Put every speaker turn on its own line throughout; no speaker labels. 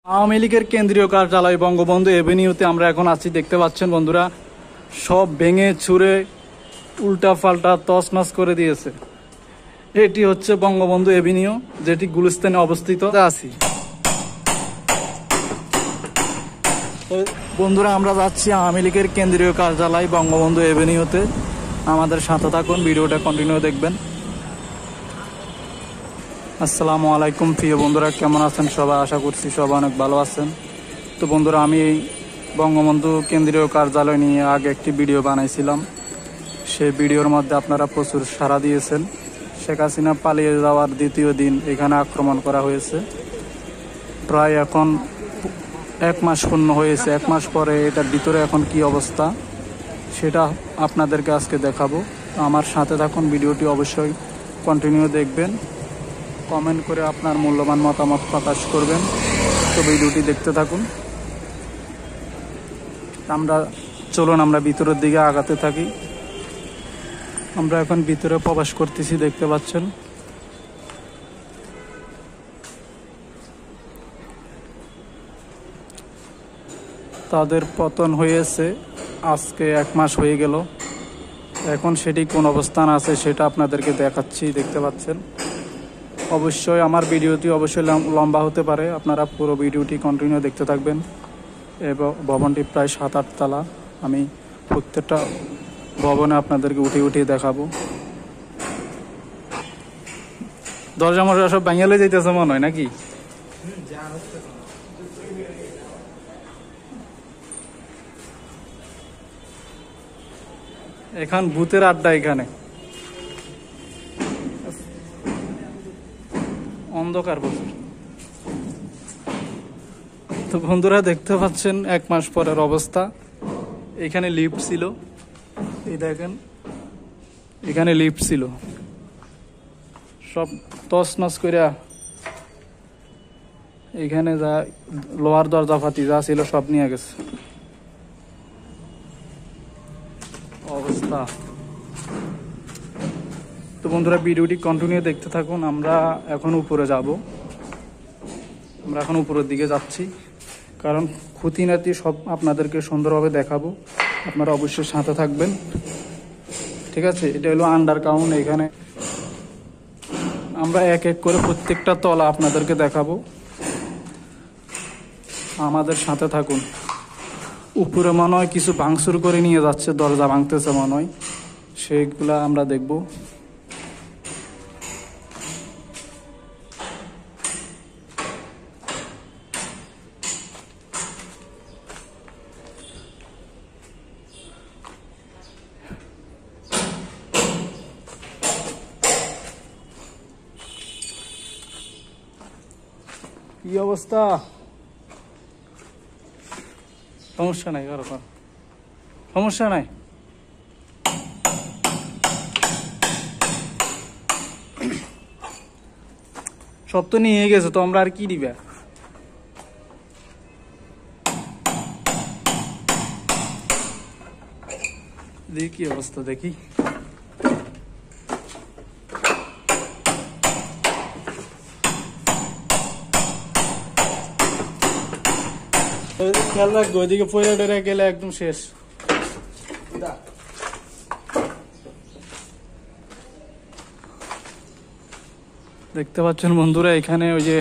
আওয়ামী লীগের কেন্দ্রীয় কার্যালয় বঙ্গবন্ধু এভিনিউতে আমরা এখন আছি। দেখতে পাচ্ছেন বন্ধুরা, সব ভেঙে ছুঁড়ে উল্টা পাল্টা তছনছ করে দিয়েছে। এটি হচ্ছে বঙ্গবন্ধু এভিনিউ, যেটি গুলিস্তানে অবস্থিত আছি। বন্ধুরা, আমরা যাচ্ছি আওয়ামী লীগের কেন্দ্রীয় কার্যালয় বঙ্গবন্ধু এভিনিউতে। আমাদের সাথে থাকুন, ভিডিওটা কন্টিনিউ দেখবেন। আসসালামু আলাইকুম প্রিয় বন্ধুরা, কেমন আছেন সবাই? আশা করছি সবাই অনেক ভালো আছেন। তো বন্ধুরা, আমি এই বঙ্গবন্ধু কেন্দ্রীয় কার্যালয় নিয়ে আগে একটি ভিডিও বানাইছিলাম। সেই ভিডিওর মধ্যে আপনারা প্রচুর সাড়া দিয়েছেন। শেখ হাসিনা পালিয়ে যাওয়ার দ্বিতীয় দিন এখানে আক্রমণ করা হয়েছে। প্রায় এখন 1 মাস পূর্ণ হয়েছে। 1 মাস পরে এটার ভিতরে এখন কি অবস্থা সেটা আপনাদেরকে আজকে দেখাবো। আমার সাথে থাকুন, ভিডিওটি অবশ্যই কন্টিনিউ দেখবেন। কমেন্ট করে আপনার মূল্যবান মতামত প্রকাশ করবেন। তো ভিডিওটি দেখতে থাকুন। চলুন আমরা ভিতরের দিকে আগাতে থাকি। আমরা এখন ভিতরে প্রবেশ করতেছি, দেখতে পাচ্ছেন। তাদের পতন হয়েছে আজকে 1 মাস হয়ে গেল। এখন সেটি কোন অবস্থান আছে সেটা আপনাদেরকে দেখাচ্ছি, দেখতে পাচ্ছেন। অবশ্যই আমার ভিডিওটি অবশ্যই লম্বা হতে পারে, আপনারা পুরো ভিডিওটি কন্টিনিউ দেখতে থাকবেন। এবং ভবনটি প্রায় 7-8 তলা। আমি প্রত্যেকটা ভবনে আপনাদেরকে উঠিয়ে দেখাবো। দরজা মরজা সব ভাঙিয়ে যাইতেছে মনে হয় নাকি? এখন ভূতের আড্ডা, এখানে অন্ধকার প্রচুর। তো বন্ধুরা, দেখতে পাচ্ছেন 1 মাস পরের অবস্থা। এখানে লিফট ছিল, এই দেখেন, এখানে লিফট ছিল, সব তছনছ করে এখানে যা লোহার দরজা ফাতি যা ছিল সব নিয়ে গেছে। অবস্থা। তো বন্ধুরা, ভিডিওটি কন্টিনিউ দেখতে থাকুন। আমরা এখন উপরে যাব। আমরা এখন উপরের দিকে যাচ্ছি, কারণ খুঁটিনাটি সব আপনাদেরকে সুন্দরভাবে দেখাবো। আপনারা অবশ্যই সাথে থাকবেন, ঠিক আছে? এটা হলো আন্ডারগ্রাউন্ড। এখানে আমরা এক এক করে প্রত্যেকটা তলা আপনাদেরকে দেখাবো। আমাদের সাথে থাকুন। উপরে মনে হয় কিছু ভাঙচুর করে নিয়ে যাচ্ছে, দরজা ভাঙতেছে মনে হয়, সেইগুলা আমরা দেখব। কি অবস্থা? সমস্যা নাই, কারো সমস্যা নাই। সব তো নিয়ে গেছে, তো আমরা আর কি দিবা? দেখি কি অবস্থা, দেখি। খেয়াল রাখবো, ওইদিকে পয়লা ডরে গেলে একদম শেষ। দেখতে পাচ্ছেন বন্ধুরা, এখানে ওই যে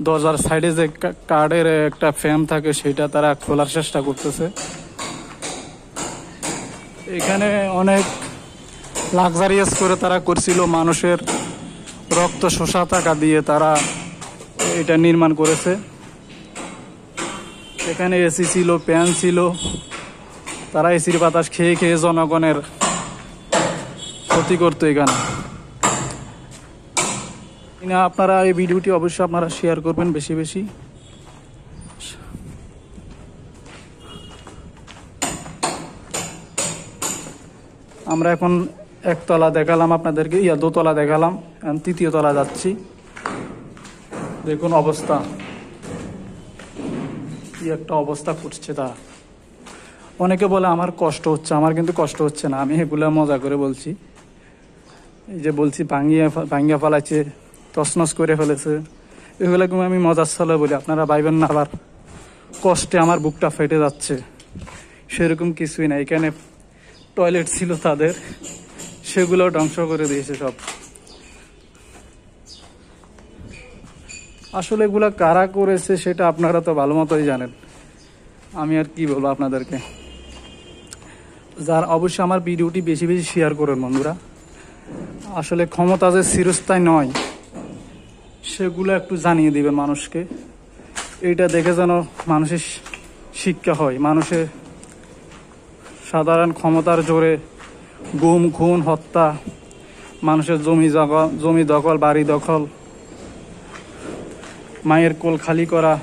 দরজার সাইডে যে কার্ডের একটা ফ্রেম থাকে, সেটা তারা খোলার চেষ্টা করতেছে। এখানে অনেক লাক্সারিয়াস করে তারা করছিল, মানুষের রক্ত শোষা টাকা দিয়ে তারা এটা নির্মাণ করেছে। এখানে এসি ছিল, ফ্যান ছিল। তারা এসির বাতাস খেয়ে খেয়ে জনগণের ক্ষতি করতো এখানে। আপনারা এই ভিডিওটি অবশ্যই আপনারা শেয়ার করবেন বেশি বেশি। আমরা এখন 1 তলা দেখালাম আপনাদেরকে, 2 তলা দেখালাম, 3য় তলা যাচ্ছি। দেখুন অবস্থা, কি একটা অবস্থা করছে তারা। অনেকে বলে আমার কষ্ট হচ্ছে, আমার কিন্তু কষ্ট হচ্ছে না, আমি এগুলা মজা করে বলছি। এই যে বলছি ভাঙ্গিয়া ফেলাচ্ছে, তছনছ করে ফেলেছে, এগুলোকে আমি মজার ছলে বলি, আপনারা ভাইবেন না আবার কষ্টে আমার বুকটা ফেটে যাচ্ছে। সেরকম কিছুই না, এখানে টয়লেট ছিল তাদের, সেগুলো ধ্বংস করে দিয়েছে সব। আসলে এগুলা কারা করেছে সেটা আপনারা তো ভালো মতোই জানেন, আমি আর কি বলবো আপনাদেরকে। যার অবশ্যই আমার ভিডিওটি বেশি বেশি শেয়ার করেন বন্ধুরা। আসলে ক্ষমতা যে চিরস্থায়ী নয় সেগুলো একটু জানিয়ে দিবেন মানুষকে। এইটা দেখে যেন মানুষের শিক্ষা হয়। মানুষের সাধারণ ক্ষমতার জোরে গুম খুন হত্যা, মানুষের জমি দখল বাড়ি দখল, মায়ের কোল খালি করা,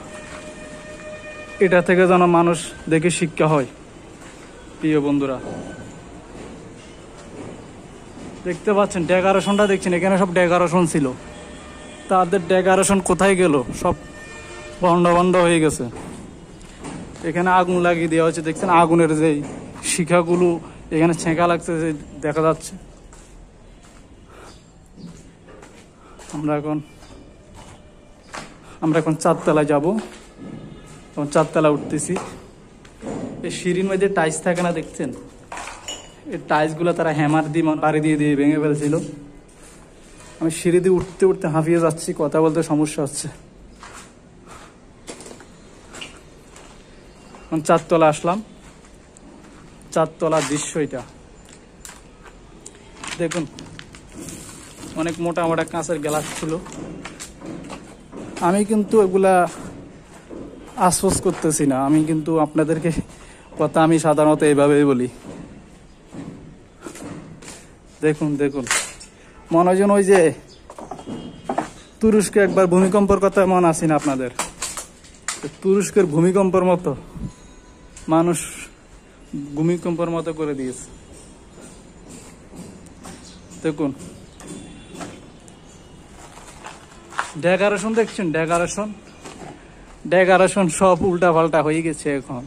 এটা থেকে যেন মানুষ দেখে শিক্ষা হয়। প্রিয় বন্ধুরা, দেখতে পাচ্ছেন ডেকোরেশনটা দেখছেন, এখানে সব ডেকোরেশন ছিল, তাদের ডেকোরেশন কোথায় গেল? সব বন্ধ বন্ধ হয়ে গেছে। এখানে আগুন লাগিয়ে দেওয়া হয়েছে, দেখছেন আগুনের যে শিখাগুলো এখানে ছেঁকা লাগছে যে দেখা যাচ্ছে। আমরা এখন 4 তলায় যাবো, তখন 4 তলা উঠতেছি। এই সিঁড়ির মধ্যে টাইলস থাকে না দেখছেন, এই টাইলসগুলো তারা হ্যামার দিয়ে বাড়ি দিয়ে দিয়ে ভেঙে ফেলছিল। আমি সিঁড়ি দিয়ে উঠতে উঠতে হাঁপিয়ে যাচ্ছি, কথা বলতে সমস্যা হচ্ছে। 4 তলা আসলাম, 4 তলার দৃশ্য এটা দেখুন। অনেক মোটা মোটা কাঁচের গ্লাস ছিল। আমি কিন্তু এগুলা আশ্বস্ত করতেছি না, আমি কিন্তু আপনাদেরকে কথা আমি সাধারণত এইভাবেই বলি। দেখুন দেখুন, মনে হয় যেন ওই যে তুরস্কে একবার ভূমিকম্পের কথা মনে আছে না আপনাদের? তুরস্কের ভূমিকম্পের মতো মানুষ ভূমিকম্পের মতো করে দিয়েছে। দেখুন ডেকোরেশন দেখছেন, ডেকোরেশন সব উল্টা পাল্টা হয়ে গেছে এখন।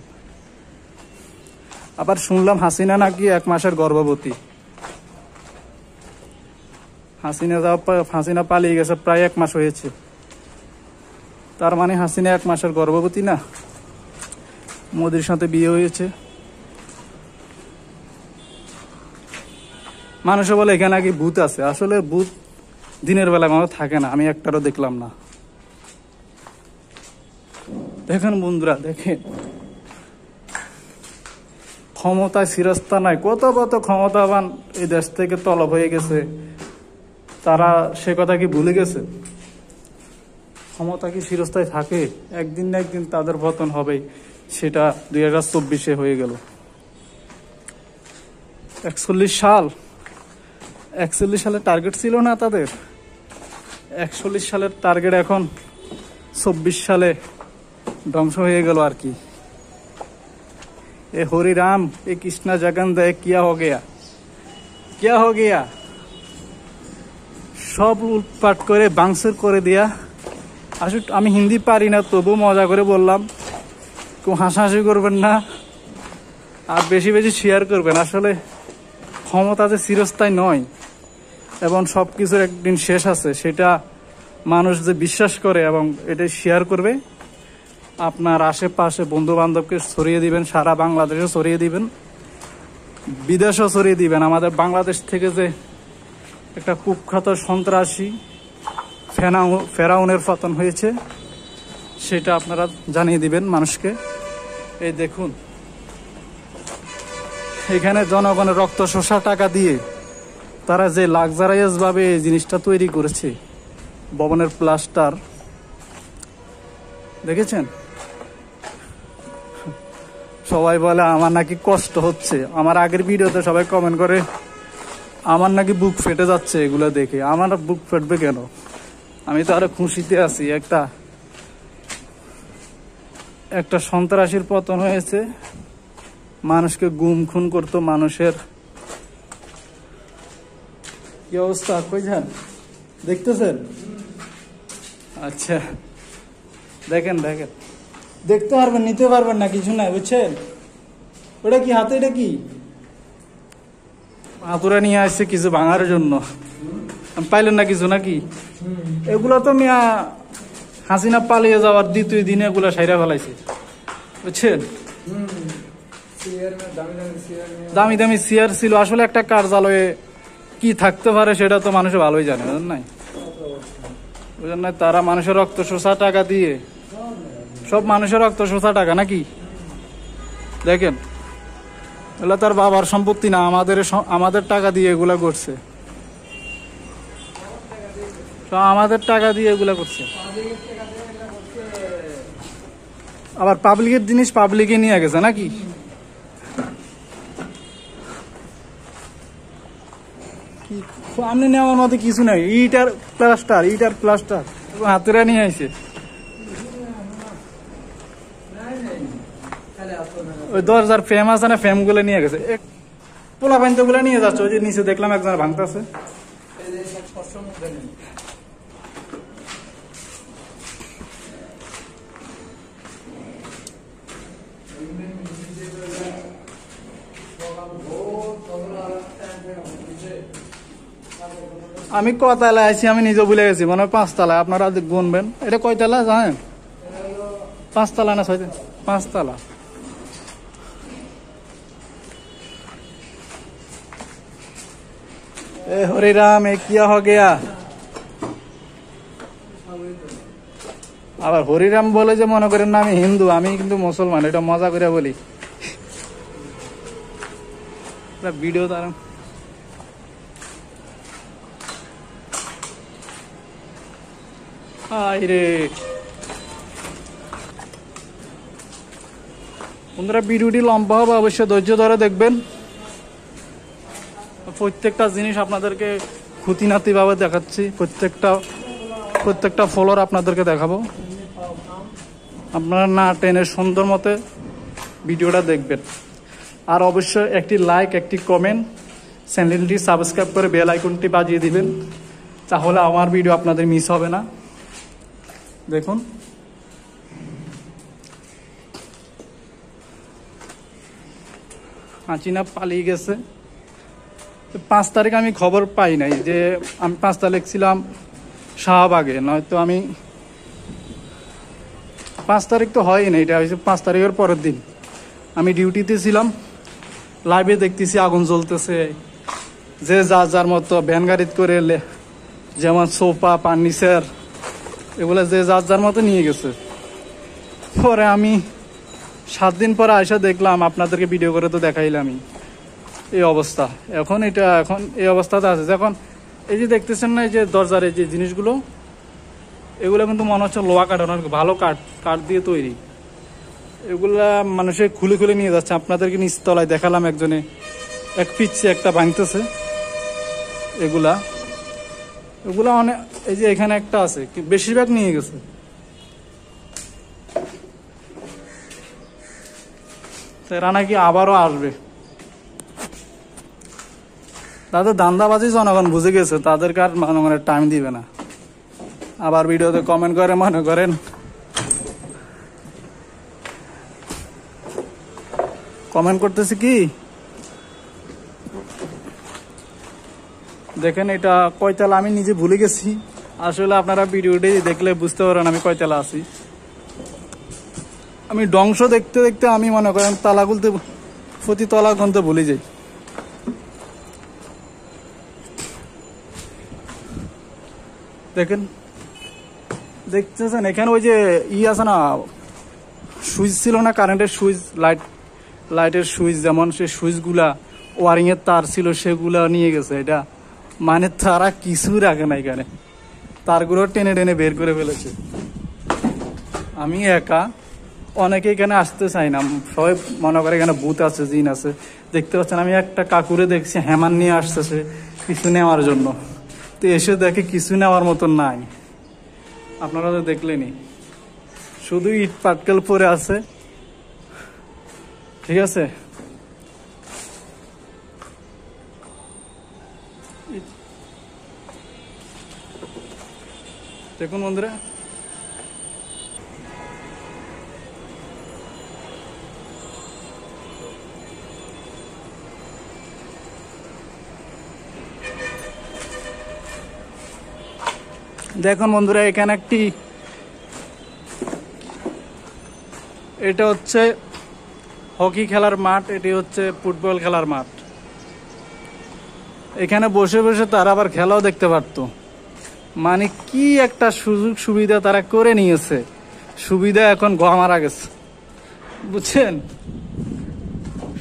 আবার শুনলাম হাসিনা নাকি 1 মাসের গর্ভবতী। হাসিনা পালিয়ে গেছে, প্রায় 1 মাস হয়েছে। তার মানে হাসিনা 1 মাসের গর্ভবতী না? মোদির সাথে বিয়ে হয়েছে। মানুষে বলে এখানে নাকি ভূত আছে। আসলে ভূত দিনের বেলায় মানুষ থাকে না, আমি একটারও দেখলাম না। দেখেন বন্ধুরা, দেখেন ক্ষমতায় চিরস্থায়ী নাই। কত কত ক্ষমতাবান এই দেশ থেকে তলব হয়ে গেছে, তারা সে কথা কি ভুলে গেছে? ক্ষমতা কি চিরস্থায়ী থাকে? একদিন না একদিন তাদের পতন হবেই। সেটা 2024-এ হয়ে গেল। 41 সালের টার্গেট ছিল না তাদের? 41 সালের টার্গেট এখন 24 সালে ধ্বংস হয়ে গেল আর কি। এ হরি রাম, এ কৃষ্ণা জগন্নাথ, কিয়া হো গিয়া, সব লুটপাট করে বাংসুর করে দিয়া। আসলে আমি হিন্দি পারি না, তবু মজা করে বললাম, কেউ হাসাহাসি করবেন না, আর বেশি বেশি শেয়ার করবেন। আসলে ক্ষমতা যে চিরস্থায়ী নয় এবং সবকিছুর একদিন শেষ আছে, সেটা মানুষ যে বিশ্বাস করে এবং এটা শেয়ার করবে। আপনার আশেপাশে বন্ধু বান্ধবকে ছড়িয়ে দিবেন, সারা বাংলাদেশে ছড়িয়ে দিবেন, বিদেশেও ছড়িয়ে দিবেন। আমাদের বাংলাদেশ থেকে যে একটা কুখ্যাত সন্ত্রাসী ফেরাউনের পতন হয়েছে, সেটা আপনারা জানিয়ে দিবেন মানুষকে। এই দেখুন, এখানে জনগণের রক্ত শোষা টাকা দিয়ে তারা যে লাক্সারিয়াস ভাবে এই জিনিসটা তৈরি করেছে, ভবনের প্লাস্টার দেখেছেন? সবাই বলে আমার নাকি কষ্ট হচ্ছে। আমার আগের ভিডিওতে সবাই কমেন্ট করে আমার নাকি বুক ফেটে যাচ্ছে এগুলো দেখে। আমার বুক ফেটবে কেন? আমি তো আরো খুশিতে আছি। একটা সন্ত্রাসীর পতন হয়েছে, মানুষকে গুম খুন করতো। মানুষের কি অবস্থা কই যান দেখতেছেন? আচ্ছা দেখেন দেখেন, দেখতে পারবেন, নিতে পারবেন না, কিছু নাই, বুঝছেন? ওটা কি হাতে? এটা কি হাতুড়া নিয়ে আসছে কিছু ভাঙার জন্য? পাইলেন না কিছু নাকি? এগুলো তো মিয়া হাসিনা পালিয়ে যাওয়ার দ্বিতীয় দিনে এগুলা সাইরা ফেলাইছে, বুঝছেন? দামি দামি চেয়ার ছিল। আসলে একটা কার্যালয়ে কি থাকতে পারে সেটা তো মানুষ ভালোই জানে, বুঝলেন নাই? বুঝলেন না, তারা মানুষের রক্ত শোষা টাকা দিয়ে, সব মানুষের রক্ত শোষা টাকা নাকি? দেখেন, এগুলা তার বাবার সম্পত্তি না, আমাদের টাকা দিয়ে এগুলা করছে, আমাদের টাকা দিয়ে এগুলা করছে। আবার পাবলিকের জিনিস পাবলিকে নিয়ে গেছে নাকি? সামনে নেওয়ার মতো কিছু নাই, ইটার প্লাস্টার হাতেরা নিয়ে আইছে। ওই দরজার ফ্রেম আছে না, ফ্রেম গুলো নিয়ে গেছে। পোলা পাইন তো গুলা নিয়ে যাচ্ছে। ওই যে নিচে দেখলাম একজন ভাঙতেছে। আমি কয়তলায় আছি আমি নিজে ভুলে গেছি, মনে হয় 5 তলায়। আপনারা গুনবেন এটা কয়তলা জানেন? 5 তলা না 6? 5 তলা। এ হরে রাম, এ কিয়া हो गया? আবার হরিরাম বলে যে মনে করেন না আমি হিন্দু, আমি কিন্তু মুসলমান, এটা মজা করে বলি। ভিডিও তার রে বন্ধুরা, ভিডিওটি লম্বা হবে, অবশ্যই ধৈর্য ধরে দেখবেন। প্রত্যেকটা জিনিস আপনাদেরকে খুঁটিনাটি ভাবে দেখাচ্ছি, প্রত্যেকটা ফলোর আপনাদেরকে দেখাবো। আপনারা না টেনে সুন্দর মতে ভিডিওটা দেখবেন। আর অবশ্যই একটি লাইক, একটি কমেন্ট, চ্যানেলটি সাবস্ক্রাইব করে বেল আইকনটি বাজিয়ে দিবেন, তাহলে আমার ভিডিও আপনাদের মিস হবে না। দেখুন, হাসিনা পালিয়ে গেছে। 5 তারিখ আমি খবর পাই নাই, যে আমি 5 তারিখ ছিলাম শাহবাগে, নয়তো আমি 5 তারিখ তো হয়ই না, এটা হয়েছে 5 তারিখের পরের দিন। আমি ডিউটিতে ছিলাম, লাইভে দেখতেছি আগুন জ্বলতেছে, যে যার মতো ভ্যান গাড়িতে করে, যেমন সোফা, ফার্নিচার এগুলো যে যার মতো নিয়ে গেছে। পরে আমি 7 দিন পরে আইসা দেখলাম, আপনাদেরকে ভিডিও করে তো দেখাইলামই এই অবস্থা। এখন এই অবস্থাতে আছে। এখন এই যে দেখতেছেন না, এই যে দরজার এই যে জিনিসগুলো, এগুলো কিন্তু মনে হচ্ছে লোহা কাটানোর, ভালো কাঠ দিয়ে তৈরি। এগুলা মানুষে খুলে খুলে নিয়ে যাচ্ছে। আপনাদেরকে নিচতলায় দেখালাম, একজনে এক পিচ্ছে একটা ভাঙতেছে। এগুলা অনেক, এই যে এখানে একটা আছে, বেশিরভাগ নিয়ে গেছে। এরা নাকি আবারও আসবে। তাদের ধান্দাবাজি জনগণ বুঝে গেছে, তাদেরকে আর মনে টাইম দিবে না। আবার ভিডিওতে কমেন্ট করে মনে করেন কমেন্ট করতেছে কি, দেখেন এটা কয়তলা আমি নিজে ভুলে গেছি। আসলে আপনারা ভিডিওটি দেখলে বুঝতে পারেন আমি কয়তলা আছি। আমি ধ্বংস দেখতে দেখতে আমি মনে করেন তালা গুলতে, প্রতি তলা গুনতে ভুলে যাই। দেখেন, দেখতেছেন এখানে ওই যে আছে না, সুইচ ছিল না, কারেন্টের সুইচ, লাইটের সুইচ, যেমন সেই সুইচগুলা, ওয়ারিং এর তার ছিল, সেগুলা নিয়ে গেছে। এটা মানে তারা কিছু রাখে না, এখানে তারগুলো টেনে টেনে বের করে ফেলেছে। আমি একা, অনেকে এখানে আসতে চাই না, সবাই মনে করে এখানে ভূত আছে, জিন আছে। দেখতে পাচ্ছেন আমি একটা কাকুরে দেখছি হেমান নিয়ে আসতেছে কিছু নেওয়ার জন্য, তো এসে দেখে কিছু নেওয়ার মতন নাই। আপনারা তো দেখলেনি, শুধু ইট পাটকেল পরে আছে, ঠিক আছে। দেখুন বন্ধুরা, দেখুন বন্ধুরা, এখানে একটি এটা হচ্ছে হকি খেলার মাঠ, এটি হচ্ছে ফুটবল খেলার মাঠ। এখানে বসে বসে তারা আবার খেলাও দেখতে পারতো। মানে কি একটা সুযোগ সুবিধা তারা করে নিয়েছে, সুবিধা এখন গোয়া মারা গেছে, বুঝছেন?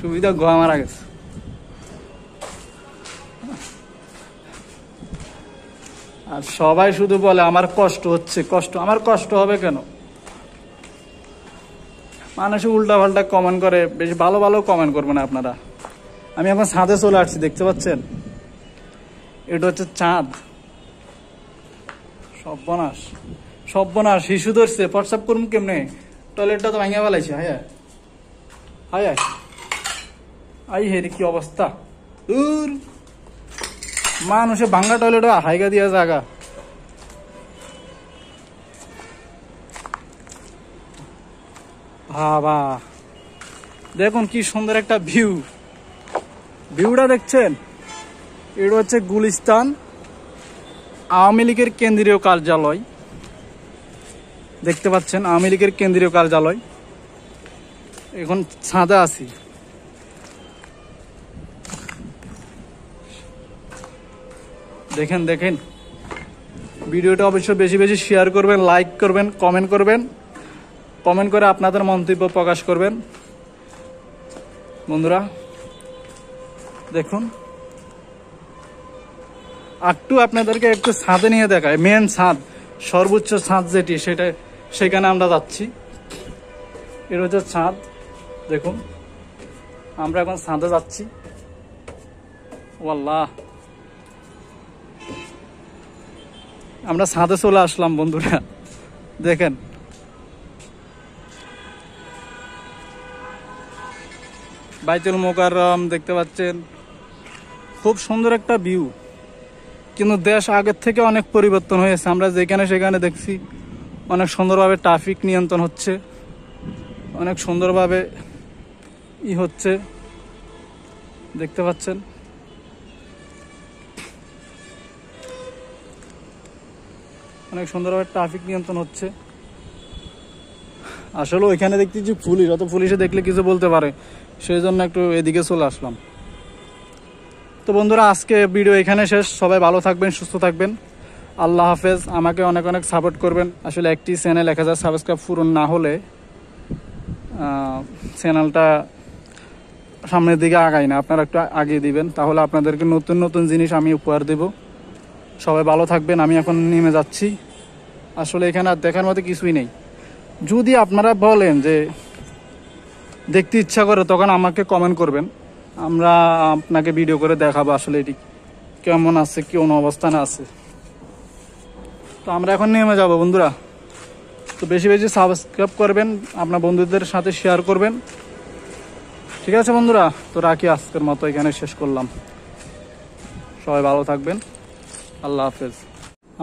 সুবিধা গোয়া মারা গেছে। আর সবাই শুধু বলে আমার কষ্ট হচ্ছে, কষ্ট। আমার কষ্ট হবে কেন? মানুষ উল্টা পাল্টা কমেন্ট করে, বেশ ভালো ভালো কমেন্ট করবেন আপনারা। আমি এখন ছাদে চলে আসছি, দেখতে পাচ্ছেন? এটা হচ্ছে চাঁদ। সর্বনাশ, সর্বনাশ, শিশু ধরছে। প্রস্রাব করুন কেমনে? টয়লেটটা তো ভাঙিয়া ফেলাইছে। হায় হায় হায়, আই হেরে কি অবস্থা! দূর, মানুষে ভাঙ্গা টয়লেট হাইগা দিয়া জায়গা। বাবা, দেখুন কি সুন্দর একটা ভিউ। ভিউটা দেখছেন? এটা হচ্ছে গুলিস্তান আওয়ামী লীগের কেন্দ্রীয় কার্যালয়। দেখতে পাচ্ছেন আওয়ামী লীগের কেন্দ্রীয় কার্যালয়। এখন ছাদে আছি। দেখেন দেখেন, ভিডিওটা অবশ্যই বেশি বেশি শেয়ার করবেন, লাইক করবেন, কমেন্ট করবেন। কমেন্ট করে আপনাদের মন্তব্য প্রকাশ করবেন। বন্ধুরা দেখুন, একটু আপনাদেরকে একটু ছাদে নিয়ে দেখায়। মেন ছাদ, সর্বোচ্চ ছাদ যেটি, সেটা সেখানে আমরা যাচ্ছি। এটা হচ্ছে ছাদ। দেখুন, আমরা এখন ছাদে যাচ্ছি। ওয়াল্লাহ, আমরা ছাদে চলে আসলাম বন্ধুরা। দেখেন, বাইতুল মোকাররম দেখতে পাচ্ছেন। খুব সুন্দর একটা ভিউ। কিন্তু দেশ আগের থেকে অনেক পরিবর্তন হয়েছে। আমরা যেখানে সেখানে দেখছি অনেক সুন্দরভাবে ট্রাফিক নিয়ন্ত্রণ হচ্ছে, অনেক সুন্দরভাবে হচ্ছে, দেখতে পাচ্ছেন। অনেক সুন্দরভাবে ট্রাফিক নিয়ন্ত্রণ হচ্ছে। আসলে ওইখানে দেখতেছি পুলিশ, অত পুলিশে দেখলে কিছু বলতে পারে, সেই জন্য একটু এদিকে চলে আসলাম। তো বন্ধুরা, আজকে ভিডিও এখানে শেষ। সবাই ভালো থাকবেন, সুস্থ থাকবেন। আল্লাহ হাফেজ। আমাকে অনেক অনেক সাপোর্ট করবেন। আসলে একটি চ্যানেল 1000 সাবস্ক্রাইব পূরণ না হলে চ্যানেলটা সামনের দিকে আগায় না। আপনারা একটু আগিয়ে দিবেন, তাহলে আপনাদেরকে নতুন নতুন জিনিস আমি উপহার দেব। সবাই ভালো থাকবেন। আমি এখন নেমে যাচ্ছি। আসলে এখানে আর দেখার মতো কিছুই নেই। যদি আপনারা বলেন যে দেখতে ইচ্ছা করে, তখন আমাকে কমেন্ট করবেন, আমরা আপনাকে ভিডিও করে দেখাবো আসলে এটি কেমন আছে, কোন অবস্থানে আছে। তো আমরা এখন নেমে যাব বন্ধুরা। তো বেশি বেশি সাবস্ক্রাইব করবেন, আপনার বন্ধুদের সাথে শেয়ার করবেন। ঠিক আছে বন্ধুরা, তো রাখি, আজকের মতো এখানে শেষ করলাম। সবাই ভালো থাকবেন। আল্লাহ হাফেজ।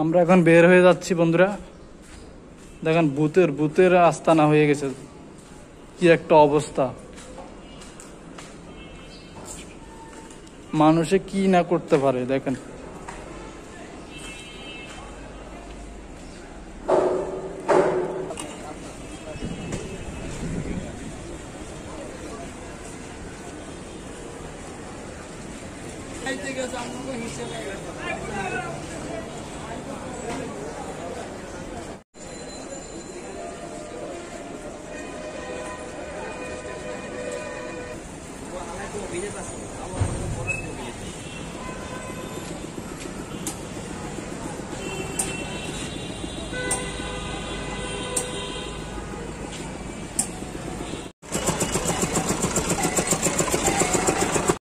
আমরা এখন বের হয়ে যাচ্ছি বন্ধুরা। দেখেন, ভূতের আস্তানা হয়ে গেছে। কি একটা অবস্থা! মানুষে কি না করতে পারে দেখেন।
Video